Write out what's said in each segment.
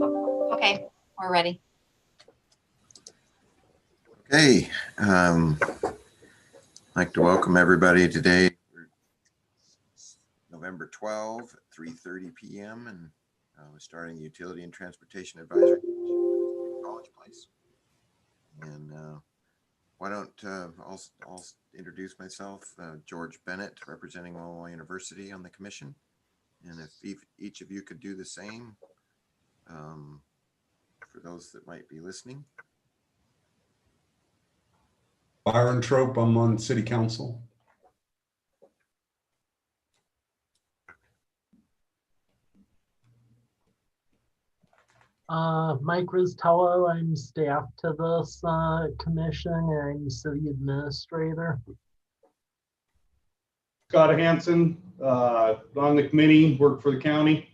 Okay, we're ready. Okay, I'd like to welcome everybody today, November 12th, 3:30 p.m. and we're starting the Utility and Transportation Advisory College Place. And why don't I'll introduce myself, George Bennett, representing Illinois University on the commission. And if each of you could do the same for those that might be listening. Byron Trope, I'm on City Council. Mike Riztello, I'm staff to this commission, and I'm city administrator. Scott Hansen, on the committee, work for the county.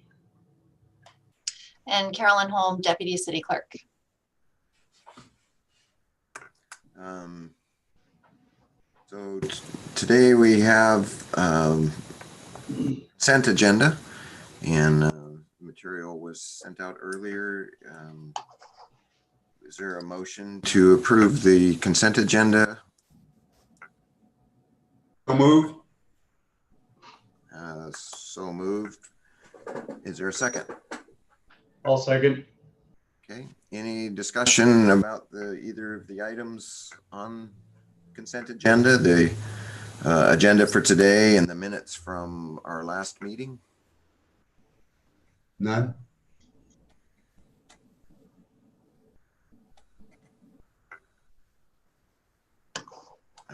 And Carolyn Holm, Deputy City Clerk. So today we have consent agenda, and material was sent out earlier. Is there a motion to approve the consent agenda? So moved. So moved. Is there a second? I'll second. Okay. Any discussion about either of the items on consent agenda, the agenda for today and the minutes from our last meeting? None.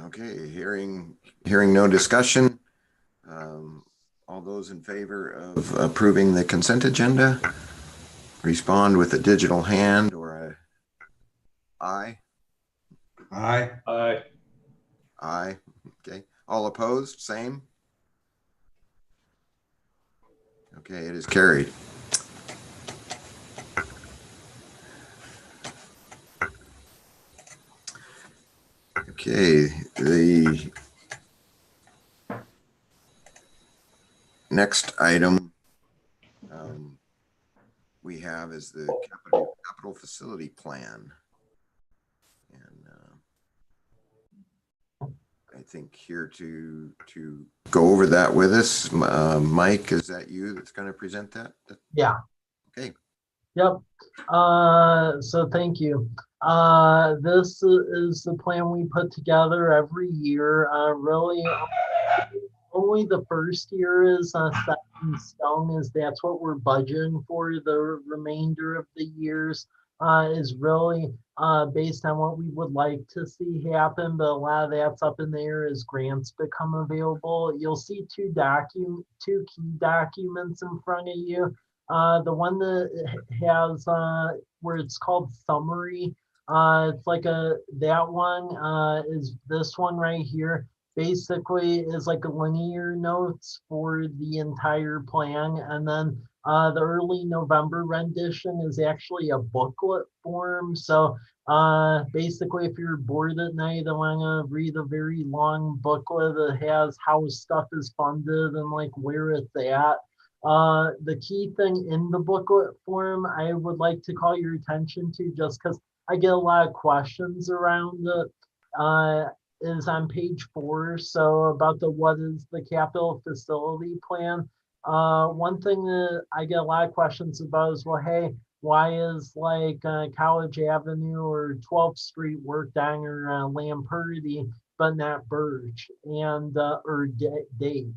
Okay, hearing no discussion. All those in favor of approving the consent agenda, respond with a digital hand or a aye. Aye. Aye. Aye. Okay. All opposed, same. Okay, it is carried. Okay, the next item we have is the capital facility plan. And I think here to go over that with us, Mike, is that you that's going to present that? Yeah. Okay. Yep. So thank you. This is the plan we put together every year. Really, only the first year is set in stone, as that's what we're budgeting for. The remainder of the years is really based on what we would like to see happen, but a lot of that's up in the air as grants become available. You'll see two key documents in front of you. The one that has where it's called summary, it's like that one is this one right here. Basically is like a linear notes for the entire plan, and then the early November rendition is actually a booklet form. So basically, if you're bored at night and want to read a very long booklet that has how stuff is funded and like where it's at, the key thing in the booklet form I would like to call your attention to, just because I get a lot of questions around it, is on page 4. So about what is the capital facility plan. One thing that I get a lot of questions about is, well, hey, why is like College Avenue or 12th Street worked on, or Lamperti, but not Birch and or Dave?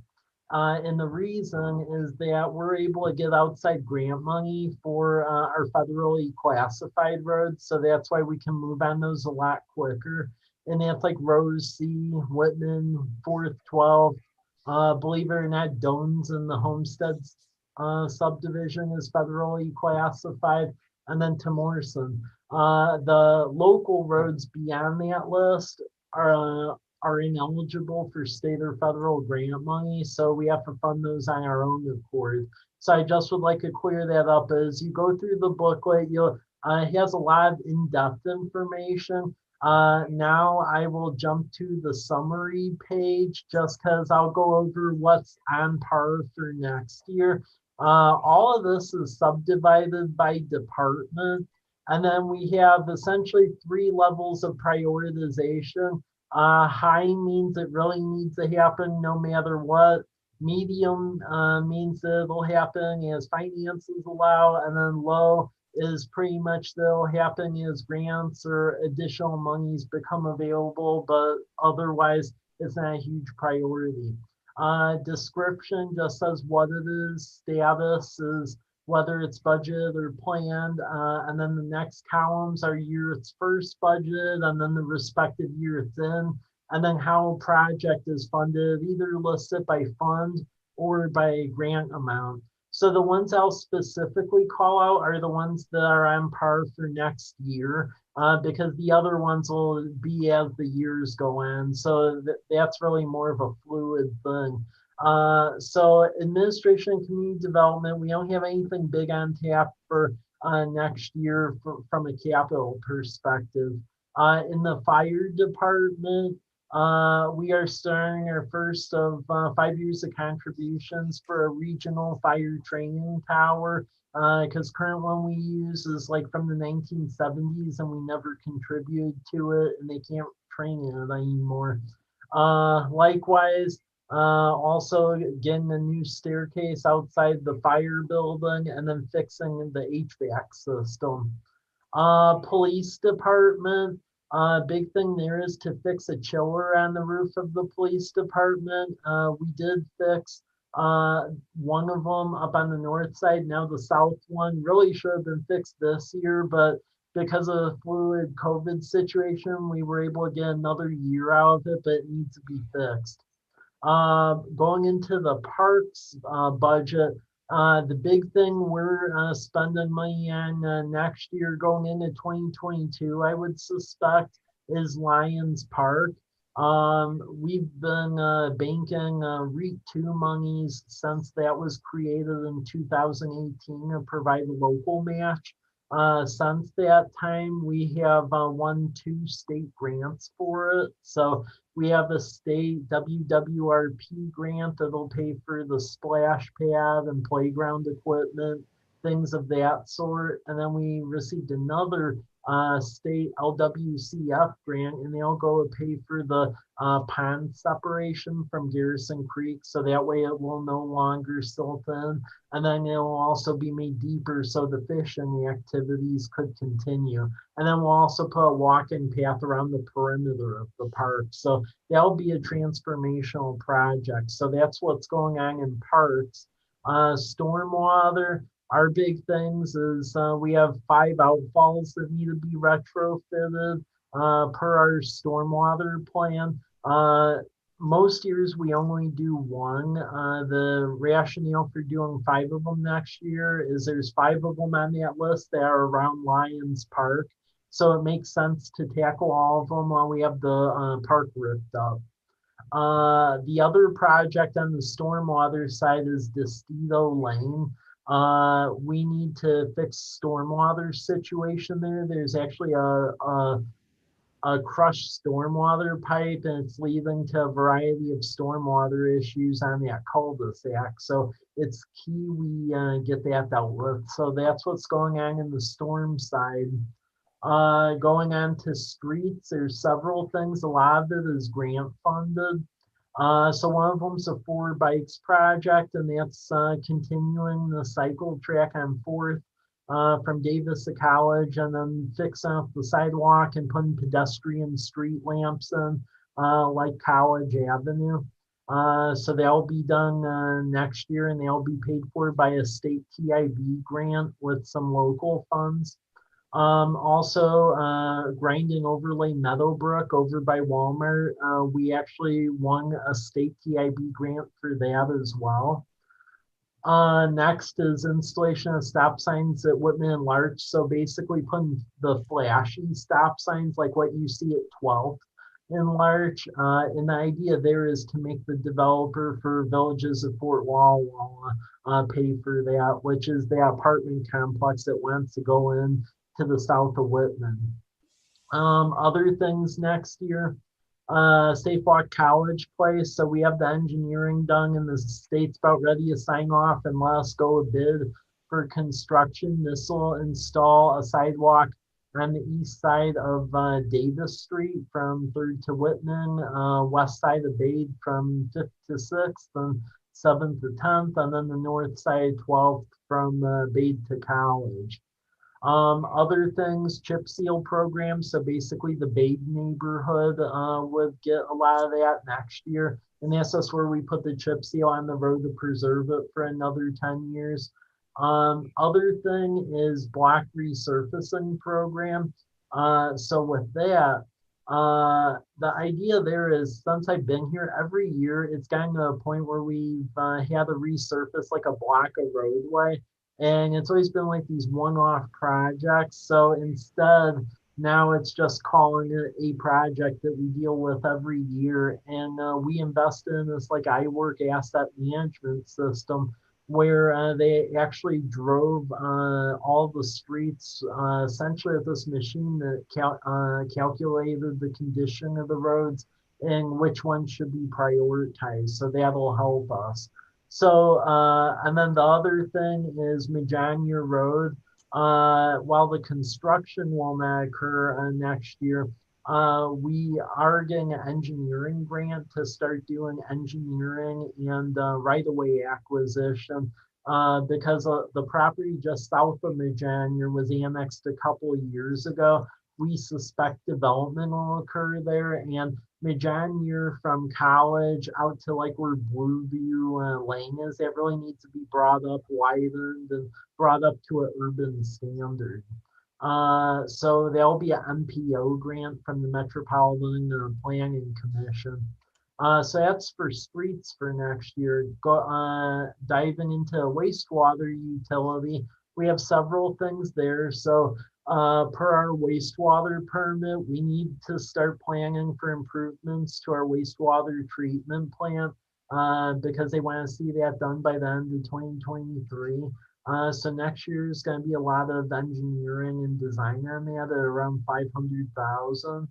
And the reason is that we're able to get outside grant money for our federally classified roads. So that's why we can move on those a lot quicker. And that's like Rose C, Whitman, 4th, 12th. Believe it or not, Dones and the Homestead subdivision is federally classified. And then to Morrison. The local roads beyond that list are ineligible for state or federal grant money, so we have to fund those on our own accord. So I just would like to clear that up. As you go through the booklet, it has a lot of in-depth information. Now I will jump to the summary page, just because I'll go over what's on par for next year. All of this is subdivided by department. And then we have essentially 3 levels of prioritization. High means it really needs to happen no matter what. Medium means that it'll happen as finances allow. And then low is pretty much that'll happen as grants or additional monies become available, but otherwise it's not a huge priority. Description just says what it is. Status is whether it's budget or planned. And then the next columns are year it's first budget and then the respective year it's in. And then how a project is funded, either listed by fund or by grant amount. So the ones I'll specifically call out are the ones that are on par for next year, because the other ones will be as the years go on. So that's really more of a fluid thing. So administration and community development, we don't have anything big on tap for next year from a capital perspective. In the fire department, we are starting our first of 5 years of contributions for a regional fire training tower, because current one we use is like from the 1970s and we never contributed to it and they can't train it anymore. Likewise, also getting a new staircase outside the fire building and then fixing the HVAC system. Police department, big thing there is to fix a chiller on the roof of the police department. We did fix one of them up on the north side. Now the south one really should have been fixed this year, but because of the fluid COVID situation, we were able to get another year out of it, but it needs to be fixed. Going into the parks budget, the big thing we're spending money on next year going into 2022, I would suspect, is Lions Park. We've been banking REIT 2 monies since that was created in 2018 to provide a local match. Since that time, we have won 2 state grants for it. So we have a state WWRP grant that'll pay for the splash pad and playground equipment, things of that sort. And then we received another state LWCF grant, and they'll go to pay for the pond separation from Garrison Creek. So that way it will no longer silt in. And then it'll also be made deeper so the fishing activities could continue. And then we'll also put a walking path around the perimeter of the park. So that'll be a transformational project. So that's what's going on in parks. Stormwater, our big things is we have 5 outfalls that need to be retrofitted per our stormwater plan. Most years we only do 1. The rationale for doing 5 of them next year is there's 5 of them on that list that are around Lions Park. So it makes sense to tackle all of them while we have the park ripped up. The other project on the stormwater side is Destito Lane. We need to fix stormwater situation there. There's actually a crushed stormwater pipe and it's leading to a variety of stormwater issues on that cul-de-sac. So it's key we get that dealt with. So that's what's going on in the storm side. Going on to streets, there's several things. A lot of it is grant funded. So one of them's a 4 Bikes project, and that's continuing the cycle track on 4th from Davis to College, and then fixing up the sidewalk and putting pedestrian street lamps in, like College Avenue. So they'll be done next year, and they'll be paid for by a state TIB grant with some local funds. Also, Grinding Overlay Meadowbrook over by Walmart. We actually won a state TIB grant for that as well. Next is installation of stop signs at Whitman and Larch. So basically putting the flashy stop signs like what you see at 12th in Larch. And the idea there is to make the developer for Villages of Fort Walla Walla pay for that, which is the apartment complex that wants to go in to the south of Whitman. Other things next year, Safe Walk College Place. So we have the engineering done and the state's about ready to sign off and let us go a bid for construction. This will install a sidewalk on the east side of Davis Street from 3rd to Whitman, west side of Bade from 5th to 6th, and 7th to 10th, and then the north side 12th from Bade to College. Other things, chip seal program. So basically the Bade neighborhood would get a lot of that next year. And that's just where we put the chip seal on the road to preserve it for another 10 years. Other thing is block resurfacing program. So with that, the idea there is, since I've been here every year, it's gotten to a point where we've had to resurface like a block of roadway. And it's always been like these one-off projects. So instead, now it's just calling it a project that we deal with every year. And we invested in this like iWork asset management system where they actually drove all the streets essentially with this machine that calculated the condition of the roads and which ones should be prioritized. So that'll help us. So, and then the other thing is Majania Road. While the construction will not occur next year, we are getting an engineering grant to start doing engineering and right-of-way acquisition because the property just south of Majania was annexed a couple of years ago. We suspect development will occur there, and Majania from College out to like where Blueview Lane is, that really needs to be brought up, widened, and brought up to an urban standard. So there'll be an MPO grant from the Metropolitan Planning Commission. So that's for streets for next year. Diving into wastewater utility, we have several things there. So per our wastewater permit, we need to start planning for improvements to our wastewater treatment plant because they want to see that done by the end of 2023. So next year is going to be a lot of engineering and design on that at around 500,000.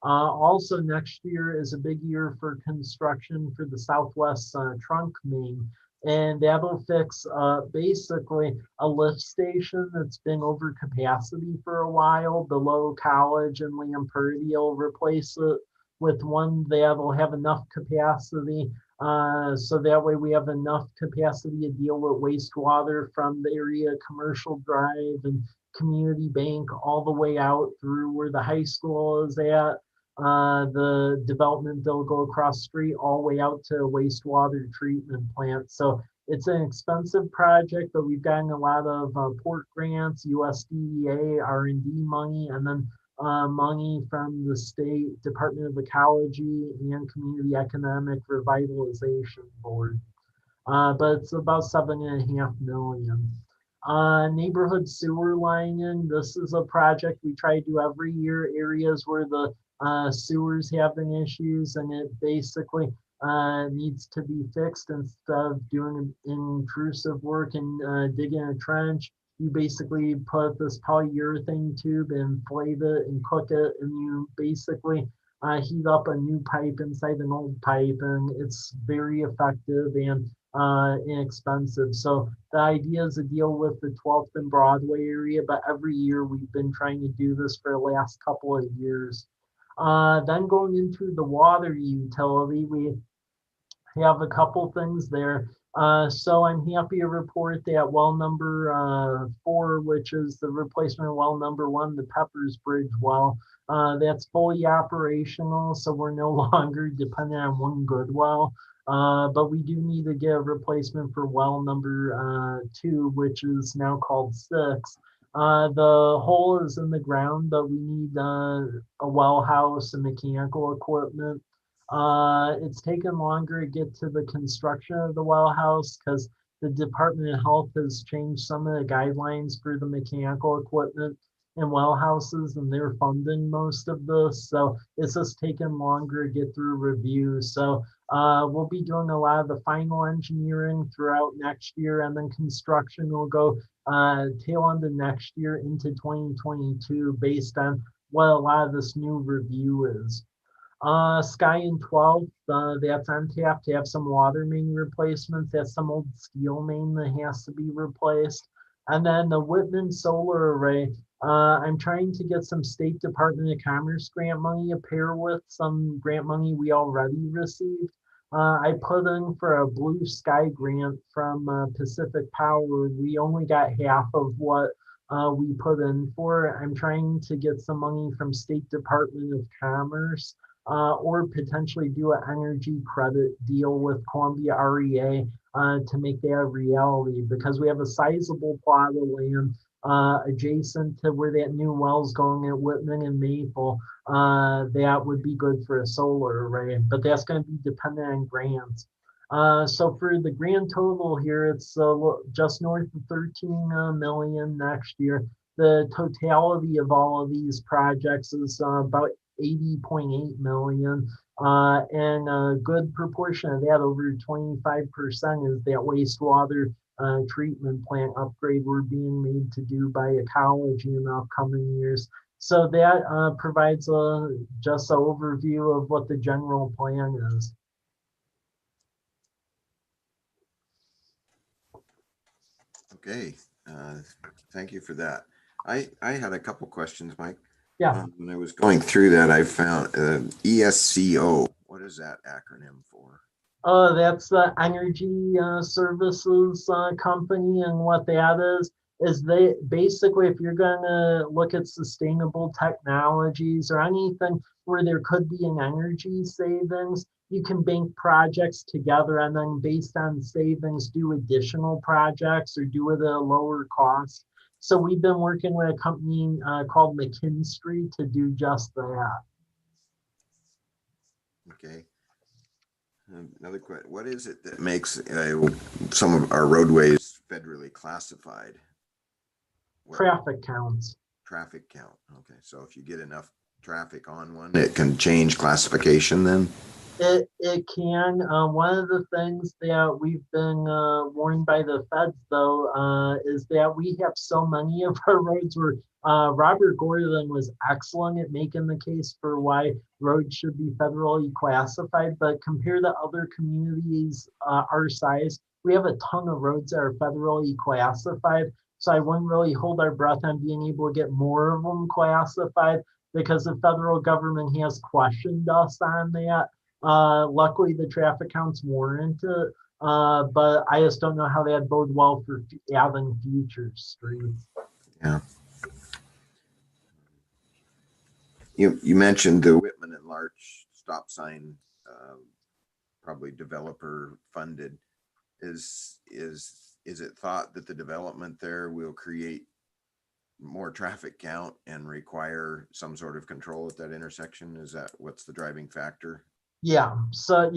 Also next year is a big year for construction for the Southwest trunk main. And that'll fix basically a lift station that's been over capacity for a while below College and Lamperti. Will replace it with one that'll have enough capacity. So that way we have enough capacity to deal with wastewater from the area Commercial Drive and Community Bank all the way out through where the high school is at. The development they'll go across the street all the way out to a wastewater treatment plant. So it's an expensive project, but we've gotten a lot of port grants, USDA, R&D money, and then money from the State Department of Ecology and Community Economic Revitalization Board. But it's about $7.5 million. Neighborhood sewer lining. This is a project we try to do every year, areas where the sewers having issues, and it basically needs to be fixed. Instead of doing intrusive work and digging a trench, you basically put this polyurethane tube, inflate it and cook it, and you basically heat up a new pipe inside an old pipe, and it's very effective and inexpensive. So the idea is to deal with the 12th and Broadway area, but every year we've been trying to do this for the last couple of years. Then going into the water utility, we have a couple things there. So I'm happy to report that well number 4, which is the replacement of well number 1, the Peppers Bridge well, that's fully operational. So we're no longer dependent on one good well. But we do need to get a replacement for well number 2, which is now called 6. The hole is in the ground, but we need a well house and mechanical equipment. It's taken longer to get to the construction of the well house because the Department of Health has changed some of the guidelines for the mechanical equipment in well houses, and they're funding most of this. So it's just taken longer to get through review. So we'll be doing a lot of the final engineering throughout next year, and then construction will go tail end of next year into 2022 based on what a lot of this new review is. Sky and 12th, that's on tap to have some water main replacements. That's some old steel main that has to be replaced. And then the Whitman solar array, I'm trying to get some State Department of Commerce grant money to pair with some grant money we already received. I put in for a blue sky grant from Pacific Power. We only got half of what we put in for. I'm trying to get some money from State Department of Commerce or potentially do an energy credit deal with Columbia REA to make that a reality, because we have a sizable plot of land adjacent to where that new well's going at Whitman and Maple. That would be good for a solar array, but that's going to be dependent on grants. So for the grand total here, it's just north of 13 million next year. The totality of all of these projects is about 80.8 million. And a good proportion of that, over 25%, is that wastewater treatment plant upgrade we're being made to do by Ecology in the upcoming years. So that provides just an overview of what the general plan is. Okay, thank you for that. I had a couple questions, Mike. Yeah. When I was going through that, I found ESCO. What is that acronym for? That's the Energy Services Company, and what that is they basically, if you're going to look at sustainable technologies or anything where there could be an energy savings, you can bank projects together and then based on savings do additional projects or do it at a lower cost. So we've been working with a company called McKinstry to do just that. Okay. Another question. What is it that makes some of our roadways federally classified? Traffic counts. Traffic count. Okay. So if you get enough traffic on one, it can change classification then? It can. One of the things that we've been warned by the feds, though, is that we have so many of our roads where Robert Gordon was excellent at making the case for why roads should be federally classified. But compared to other communities our size, we have a ton of roads that are federally classified. So I wouldn't really hold our breath on being able to get more of them classified, because the federal government has questioned us on that. Luckily, the traffic counts warrant it, but I just don't know how that bode well for adding future streets. Yeah. You mentioned the Whitman and Larch stop sign, probably developer funded. Is it thought that the development there will create more traffic count and require some sort of control at that intersection? Is that what's the driving factor? Yeah. So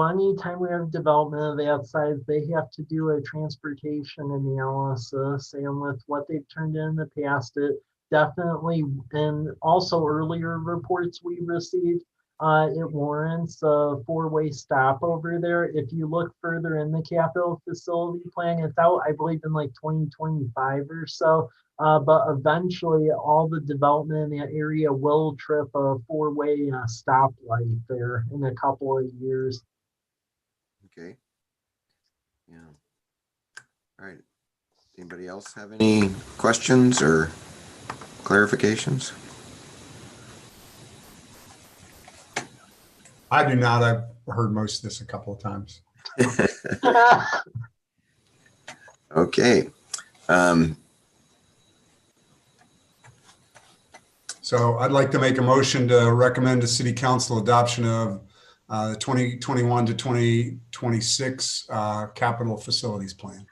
anytime we have development of that size, they have to do a transportation analysis, and with what they've turned in the past, it definitely, and also earlier reports we received, it warrants a four-way stop over there. If you look further in the capital facility plan, it's out, I believe, in like 2025 or so. But eventually all the development in that area will trip a four-way stoplight there in a couple of years. Okay. Yeah. All right. Anybody else have any questions or clarifications? I do not. I've heard most of this a couple of times. Okay. So I'd like to make a motion to recommend to City Council adoption of the 2021 to 2026 capital facilities plan.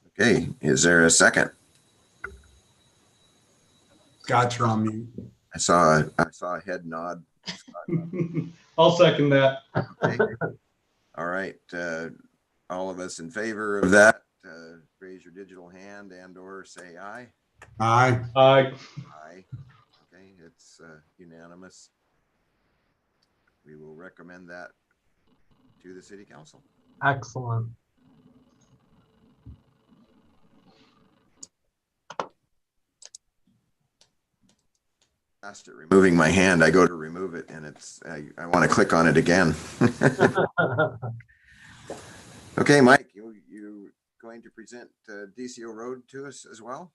Okay. Is there a second? Scott, you're on mute. I saw a head nod. I'll second that. Okay. All right. All of us in favor of that, raise your digital hand and or say aye. Aye. Aye. Aye. Okay, it's unanimous. We will recommend that to the City Council. Excellent. Fast at removing my hand. I go to remove it and I want to click on it again. Okay, Mike, you going to present DCO Road to us as well?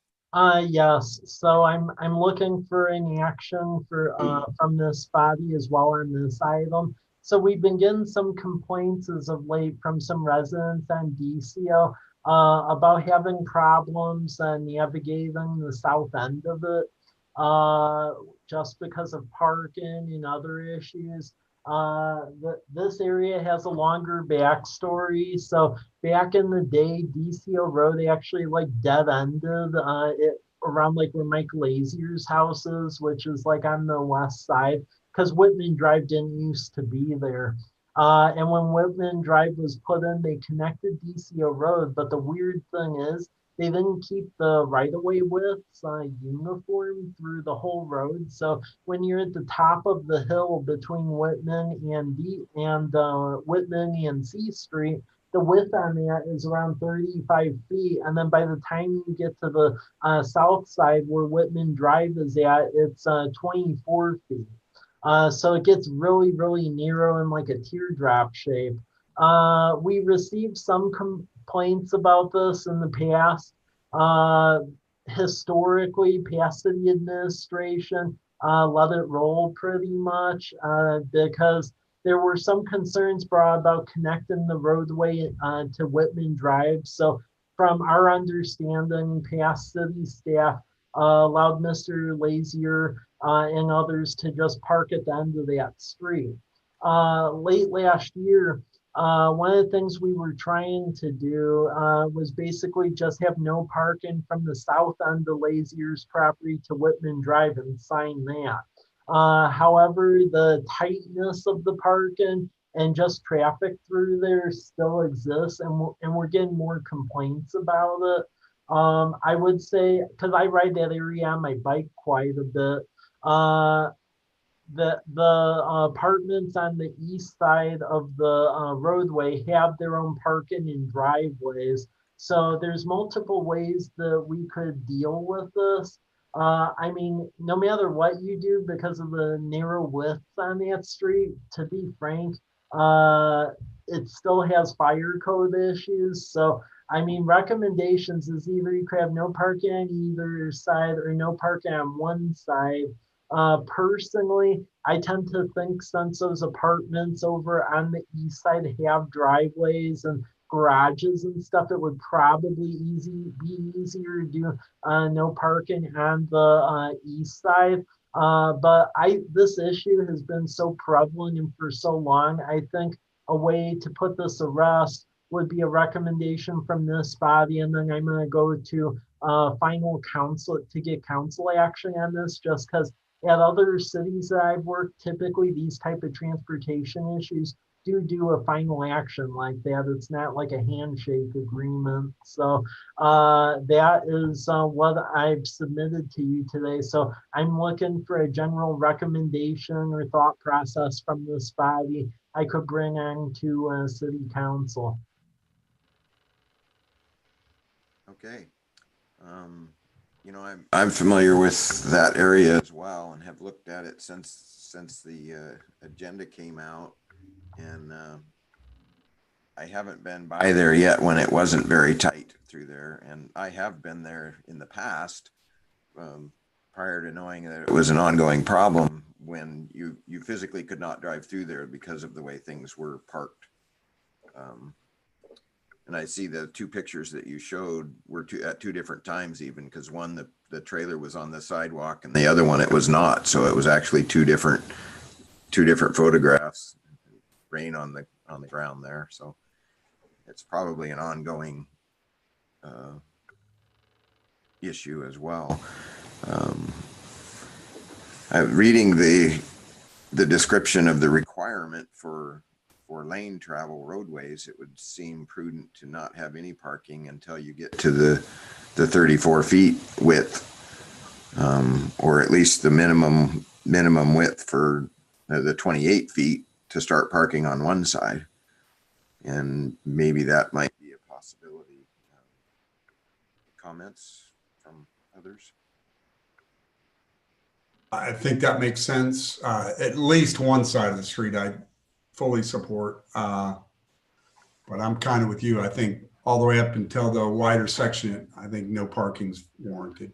Yes, so I'm looking for an action for from this body as well on this item. So we've been getting some complaints as of late from some residents on DCO about having problems navigating the south end of it just because of parking and other issues. This area has a longer backstory. So back in the day, DCO Road actually like dead ended it around like where Mike Lazier's house is, which is like on the west side, because Whitman Drive didn't used to be there. And when Whitman Drive was put in, they connected DCO Road. But the weird thing is, they didn't keep the right-of-way widths uniform through the whole road. So when you're at the top of the hill between Whitman and Whitman and C Street, the width on that is around 35 feet. And then by the time you get to the south side where Whitman Drive is at, it's 24 feet. So it gets really, really narrow in like a teardrop shape. We received some complaints about this in the past. Historically, past city administration let it roll pretty much because there were some concerns brought about connecting the roadway to Whitman Drive. So from our understanding, past city staff allowed Mr. Lazier and others to just park at the end of that street. Late last year, one of the things we were trying to do was basically just have no parking from the south end of Lazier's property to Whitman Drive and sign that. However, the tightness of the parking and just traffic through there still exists, and we're getting more complaints about it. I would say, because I ride that area on my bike quite a bit, the apartments on the east side of the roadway have their own parking and driveways. So there's multiple ways that we could deal with this. I mean, no matter what you do, because of the narrow width on that street, to be frank, it still has fire code issues. So, I mean, recommendations is either you could have no parking on either side or no parking on one side. Personally, I tend to think since those apartments over on the east side have driveways and garages and stuff, it would probably be easier to do no parking on the east side. But this issue has been so prevalent and for so long, I think a way to put this to rest would be a recommendation from this body, and then I'm going to go to final council to get council action on this, just because at other cities that I've worked, typically these type of transportation issues do a final action like that. It's not like a handshake agreement. So that is what I've submitted to you today. So I'm looking for a general recommendation or thought process from this body I could bring on to city council. Okay. You know, I'm familiar with that area as well and have looked at it since the agenda came out, and I haven't been by there yet when it wasn't very tight through there, and I have been there in the past prior to knowing that it was an ongoing problem when you physically could not drive through there because of the way things were parked. And I see the two pictures that you showed were at two different times, even because one, the trailer was on the sidewalk, and the other one, it was not. So it was actually two different photographs. Rain on the ground there. So it's probably an ongoing issue as well. I'm reading the description of the requirement for lane travel roadways. It would seem prudent to not have any parking until you get to the 34 feet width, or at least the minimum width for the 28 feet to start parking on one side. And maybe that might be a possibility. Comments from others? I think that makes sense. At least one side of the street, I fully support. But I'm kind of with you. I think all the way up until the wider section, I think no parking's warranted.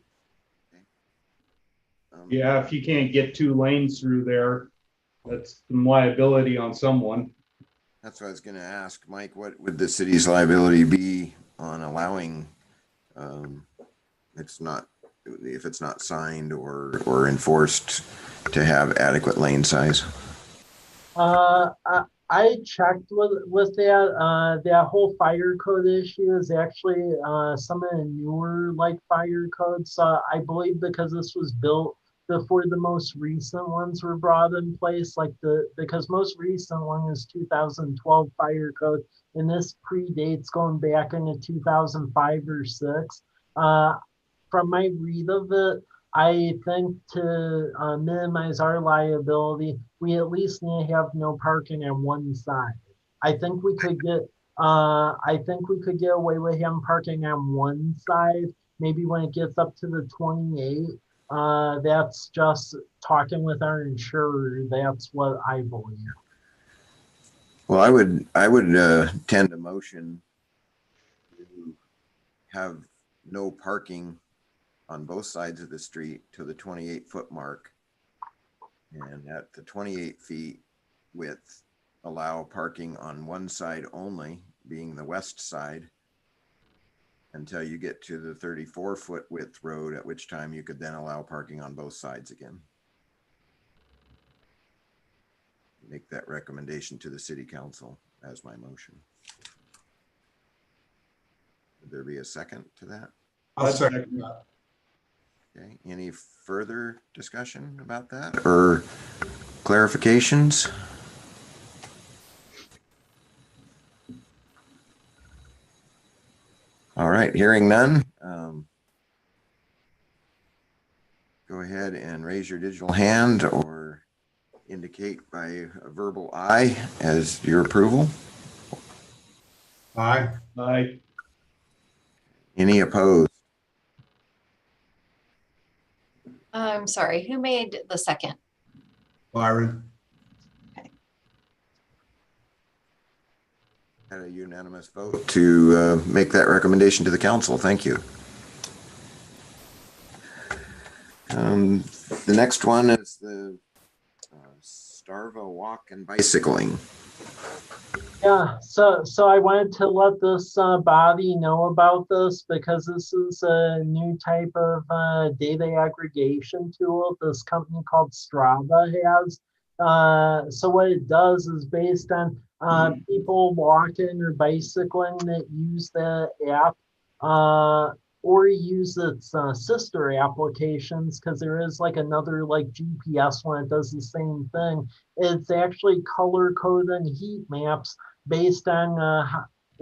Yeah, if you can't get 2 lanes through there, that's some liability on someone. That's what I was gonna ask, Mike, what would the city's liability be on allowing, if it's not signed or enforced to have adequate lane size? I checked with that. That whole fire code issue is actually some of the newer like fire codes. I believe because this was built before the most recent ones were brought in place, because most recent one is 2012 fire code, and this predates going back into 2005 or 6. From my read of it, I think to minimize our liability, we at least need to have no parking on one side. I think we could get away with him parking on one side. Maybe when it gets up to the 28, that's just talking with our insurer. That's what I believe. Well, I would tend a motion to have no parking on both sides of the street to the 28-foot mark. And at the 28 feet width, allow parking on one side only, being the west side, until you get to the 34-foot width road, at which time you could then allow parking on both sides again. Make that recommendation to the city council as my motion. Would there be a second to that? I'll second that. Okay, any further discussion about that or clarifications? All right, hearing none. Go ahead and raise your digital hand or indicate by a verbal aye as your approval. Aye. Aye. Any opposed? I'm sorry, who made the second? Byron. Had a unanimous vote to make that recommendation to the council. Thank you. The next one is the Starva walk and bicycling. Yeah, so I wanted to let this body know about this because this is a new type of data aggregation tool this company called Strava has. So what it does is based on people walking or bicycling that use the app or use its sister applications, because there is like another like GPS one that does the same thing. It's actually color coding heat maps based on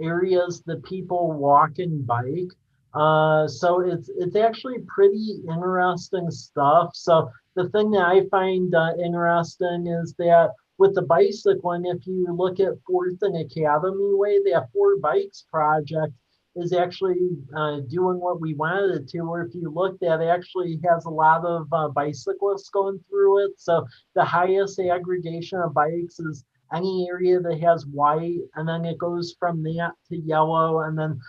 areas that people walk and bike. So it's actually pretty interesting stuff. So the thing that I find interesting is that with the bicycling, if you look at Fourth and Academy Way, that Four Bikes project is actually doing what we wanted it to, or if you looked at it, actually has a lot of bicyclists going through it. So the highest aggregation of bikes is any area that has white, and then it goes from that to yellow, and then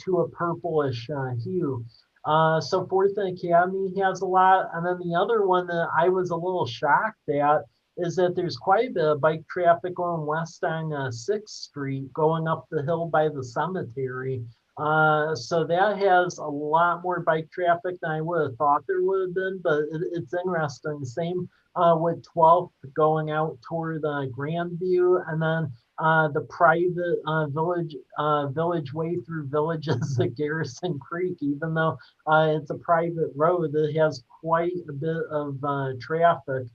to a purplish hue. So Fourth and Academy has a lot. And then the other one that I was a little shocked at is that there's quite a bit of bike traffic going west on 6th Street, going up the hill by the cemetery. So that has a lot more bike traffic than I would have thought there would have been, but it's interesting. Same with 12th going out toward Grandview, and then the private village way through villages at Garrison Creek, even though it's a private road, it has quite a bit of traffic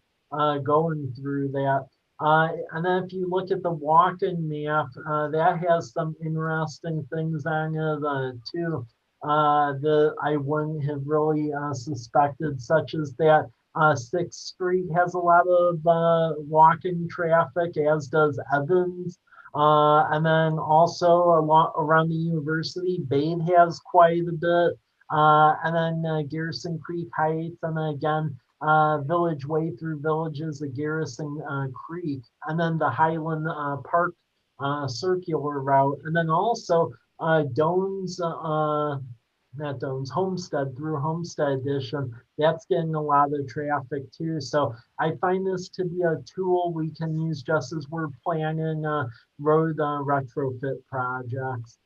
going through that. And then if you look at the walking map, that has some interesting things on it too that I wouldn't have really suspected, such as that 6th Street has a lot of walking traffic, as does Evans. And then also around the university, Bade has quite a bit. And then Garrison Creek Heights, and then again, Village Way through villages of Garrison Creek, and then the Highland Park circular route, and then also Doan's, not Doan's, Homestead through Homestead Edition. That's getting a lot of traffic too. So I find this to be a tool we can use just as we're planning road retrofit projects.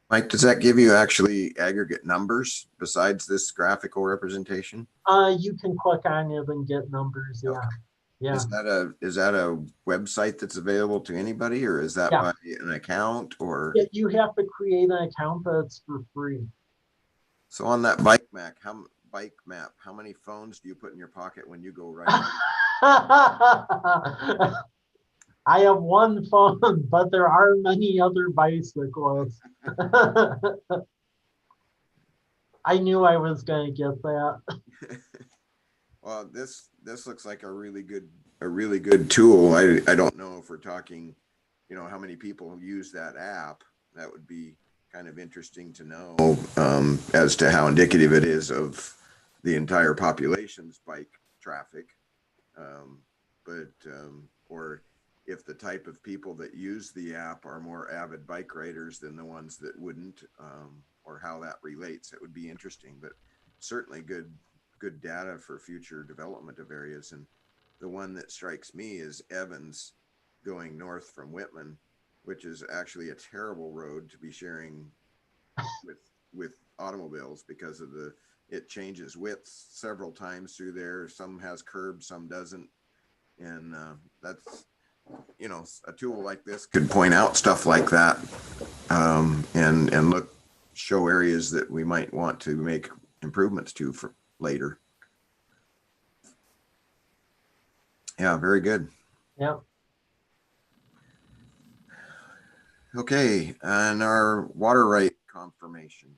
Mike, does that give you actually aggregate numbers besides this graphical representation? You can click on it and get numbers. Yeah. Okay. Yeah. Is that a website that's available to anybody, or is that Yeah. by an account, or? Yeah, you have to create an account, but it's for free. So on that bike map, how many phones do you put in your pocket when you go riding? I have one phone, but there are many other bicycles. I knew I was going to get that. Well, this looks like a really good tool. I don't know if we're talking, how many people use that app. That would be kind of interesting to know as to how indicative it is of the entire population's bike traffic. Or if the type of people that use the app are more avid bike riders than the ones that wouldn't, or how that relates, it would be interesting, but certainly good data for future development of areas. And the one that strikes me is Evans going north from Whitman, which is actually a terrible road to be sharing with automobiles because of it changes widths several times through there. Some has curbs, some doesn't. And that's, a tool like this could point out stuff like that, and show areas that we might want to make improvements to for later. Yeah, very good. Yeah. Okay, and our water right confirmation.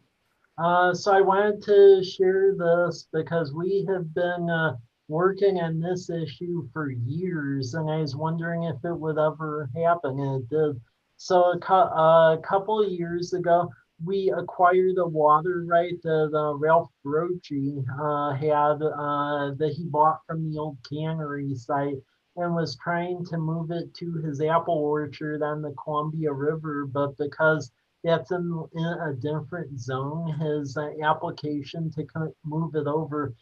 So I wanted to share this because we have been working on this issue for years, and I was wondering if it would ever happen, and it did. So a couple of years ago, we acquired a water right that Ralph Brochi had that he bought from the old cannery site, and was trying to move it to his apple orchard on the Columbia River, but because that's in a different zone, his application to move it over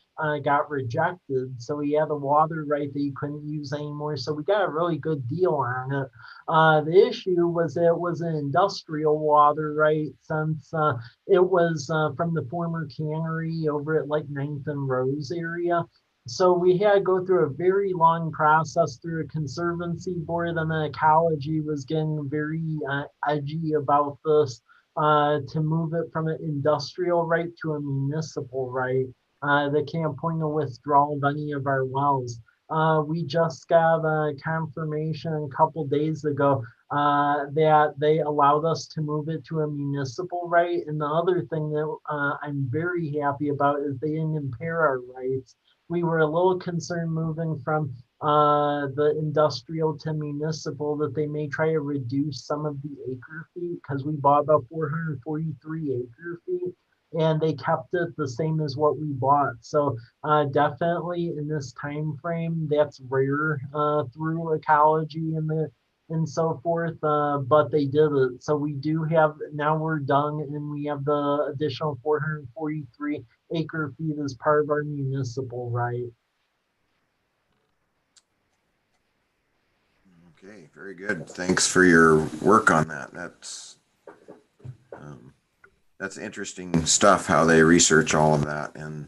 got rejected. So he had a water right that he couldn't use anymore. So we got a really good deal on it. The issue was it was an industrial water right, since it was from the former cannery over at like 9th and Rose area. So we had to go through a very long process through a conservancy board, and then ecology was getting very edgy about this to move it from an industrial right to a municipal right. They can't point a withdrawal of any of our wells. We just got a confirmation a couple days ago that they allowed us to move it to a municipal right. And the other thing that I'm very happy about is they didn't impair our rights. We were a little concerned moving from the industrial to municipal that they may try to reduce some of the acre feet, because we bought about 443 acre feet, and they kept it the same as what we bought. So definitely in this time frame, that's rare through ecology and so forth, but they did it. So we do have, now we're done, and we have the additional 443 acre feet as part of our municipal right. Okay, very good. Thanks for your work on that. That's interesting stuff, how they research all of that and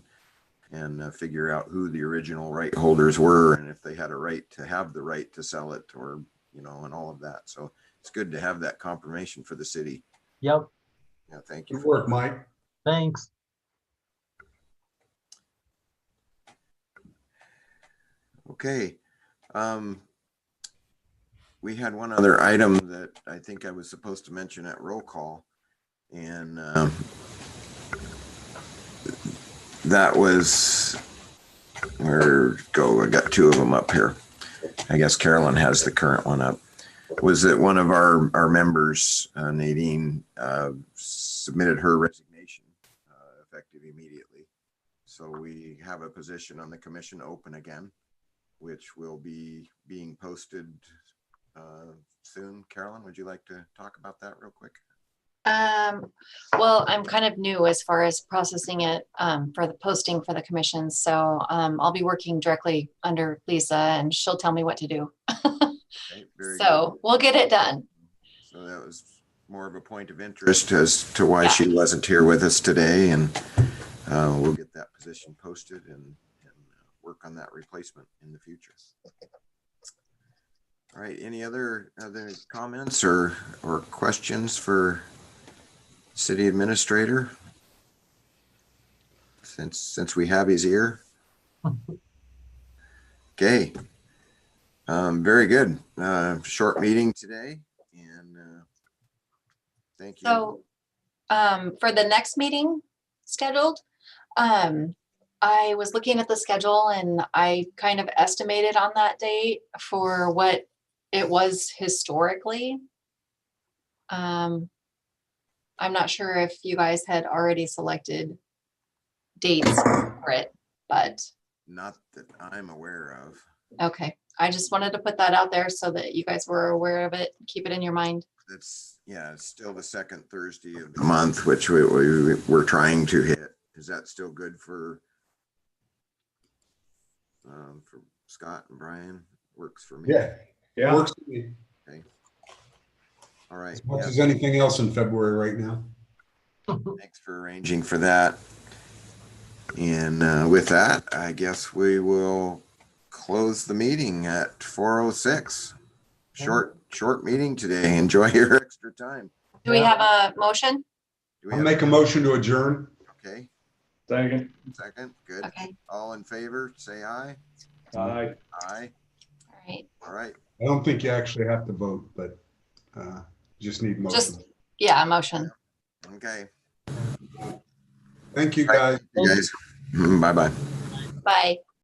figure out who the original right holders were, and if they had a right to have the right to sell it, or and all of that. So it's good to have that confirmation for the city. Yep. Yeah, thank you. Good work, Mike. Thanks. Okay. We had one other item that I think I was supposed to mention at roll call, and that was, I got two of them up here. I guess Carolyn has the current one up. Was that one of our members, Nadine, submitted her resignation effective immediately. So we have a position on the commission open again, which will be being posted soon. Carolyn, would you like to talk about that real quick? Well, I'm kind of new as far as processing it for the posting for the commission. So I'll be working directly under Lisa and she'll tell me what to do. Okay, very good. So we'll get it done. So that was more of a point of interest as to why she wasn't here with us today, and we'll get that position posted and work on that replacement in the future. All right, any other comments or questions for city administrator? Since we have his ear. Okay. Very good. Short meeting today, and thank you. So for the next meeting scheduled, I was looking at the schedule and I kind of estimated on that date for what it was historically. I'm not sure if you guys had already selected dates for it, but Not that I'm aware of. okay. I just wanted to put that out there so that you guys were aware of it. Keep it in your mind. It's still the second Thursday of the month, which we're trying to hit. Is that still good for Scott and Brian? Works for me. Yeah. Works for me. All right. As much as anything else in February right now. Thanks for arranging for that. And with that, I guess we will close the meeting at 4:06. Short meeting today. Enjoy your extra time. Do we have a motion? Do we I'll have- make a motion to adjourn. Okay, Second. good. Okay. All in favor, say aye. Aye. Aye. All right. All right. I don't think you actually have to vote, but just need motion. Just, yeah, a motion. Okay. Thank you, All right, guys. you guys. Bye-bye. Bye.